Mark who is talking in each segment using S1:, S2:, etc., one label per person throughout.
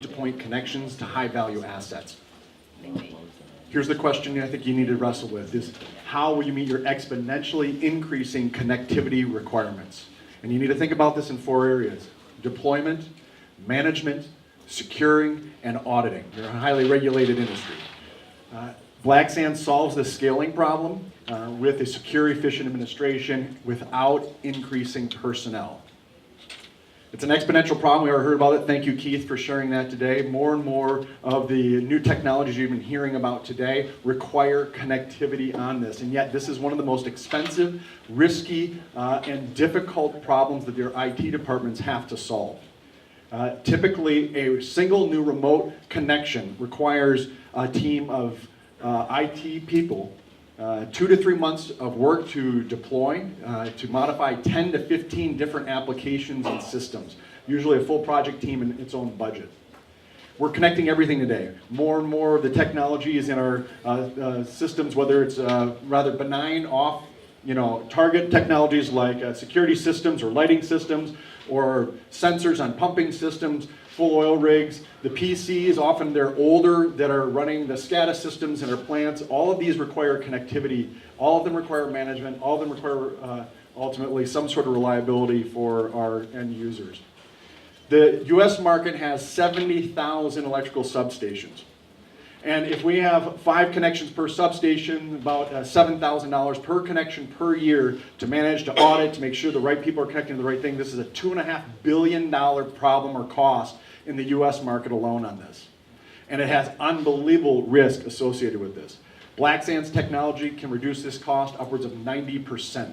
S1: point connections to high-value assets. Here's the question I think you need to wrestle with is how will you meet your exponentially increasing connectivity requirements? And you need to think about this in 4 areas: deployment, management, securing, and auditing. You're a highly regulated industry. Blacksands solves the scaling problem with a secure, efficient administration without increasing personnel. It's an exponential problem. We already heard about it. Thank you, Keith, for sharing that today. More and more of the new technologies you've been hearing about today require connectivity on this. And yet this is one of the most expensive, risky, and difficult problems that their IT departments have to solve. Typically, a single new remote connection requires a team of IT people 2 to 3 months of work to deploy, to modify 10 to 15 different applications and systems, usually a full project team in its own budget. We're connecting everything today. More and more of the technology is in our systems, whether it's rather benign target technologies like security systems or lighting systems or sensors on pumping systems, full oil rigs. The PCs, often they're older, that are running the SCADA systems in our plants. All of these require connectivity. All of them require management. All of them require ultimately some sort of reliability for our end users. The US market has 70,000 electrical substations. And if we have 5 connections per substation, about $7,000 per connection per year to manage, to audit, to make sure the right people are connecting to the right thing, this is a $2.5 billion problem or cost in the US market alone on this. And it has unbelievable risk associated with this. Blacksands technology can reduce this cost upwards of 90%.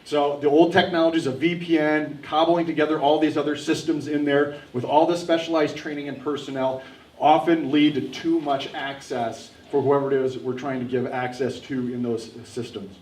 S1: So the old technologies of VPN, cobbling together all these other systems in there with all the specialized training and personnel often lead to too much access for whoever it is we're trying to give access to in those systems.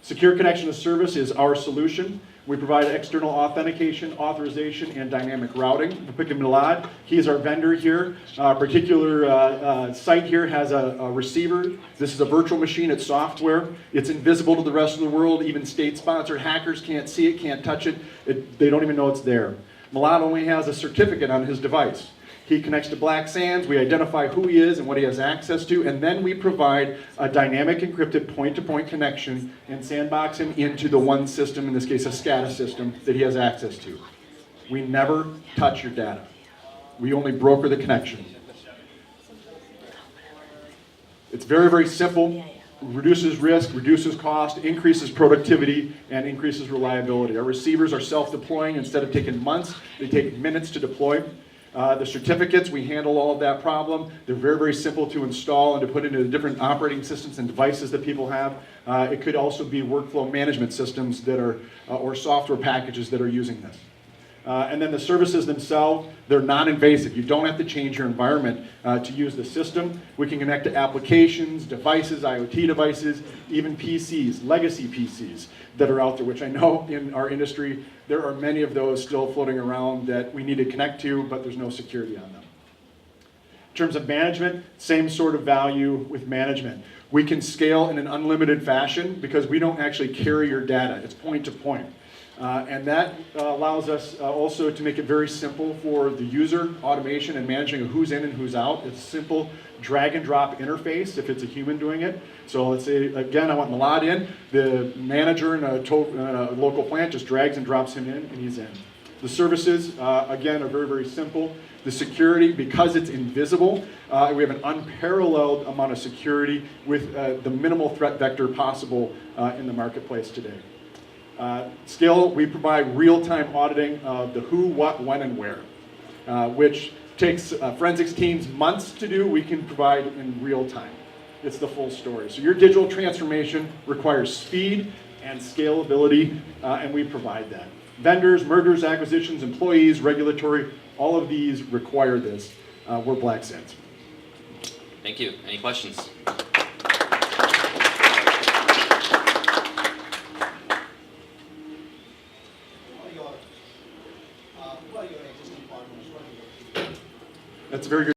S1: Secure Connection to Service is our solution. We provide external authentication, authorization, and dynamic routing. Vipika Milad, he's our vendor here. Our particular site here has a receiver. This is a virtual machine. It's software. It's invisible to the rest of the world. Even state-sponsored hackers can't see it, can't touch it. They don't even know it's there. Milad only has a certificate on his device. He connects to Blacksands, we identify who he is and what he has access to, and then we provide a dynamic encrypted point-to-point connection and sandbox him into the one system, in this case a SCADA system, that he has access to. We never touch your data. We only broker the connection. It's very, very simple. Reduces risk, reduces cost, increases productivity, and increases reliability. Our receivers are self-deploying. Instead of taking months, they take minutes to deploy. The certificates, we handle all of that problem. They're very, very simple to install and to put into the different operating systems and devices that people have. It could also be workflow management systems that are, or software packages that are using this. And then the services themselves, they're non-invasive. You don't have to change your environment to use the system. We can connect to applications, devices, IoT devices, even PCs, legacy PCs that are out there, which I know in our industry, there are many of those still floating around that we need to connect to, but there's no security on them. In terms of management, same sort of value with management. We can scale in an unlimited fashion because we don't actually carry your data. It's point to point. And that allows us also to make it very simple for the user, automation and managing of who's in and who's out. It's a simple drag and drop interface if it's a human doing it. So let's say, again, I want Milad in. The manager in a local plant just drags and drops him in and he's in. The services, again, are very, very simple. The security, because it's invisible, we have an unparalleled amount of security with the minimal threat vector possible in the marketplace today. Scale, we provide real-time auditing of the who, what, when, and where, which takes forensics teams months to do. We can provide in real time. It's the full story. So your digital transformation requires speed and scalability, and we provide that. Vendors, mergers, acquisitions, employees, regulatory, all of these require this. We're Blacksands.
S2: Thank you. Any questions?
S1: That's a very good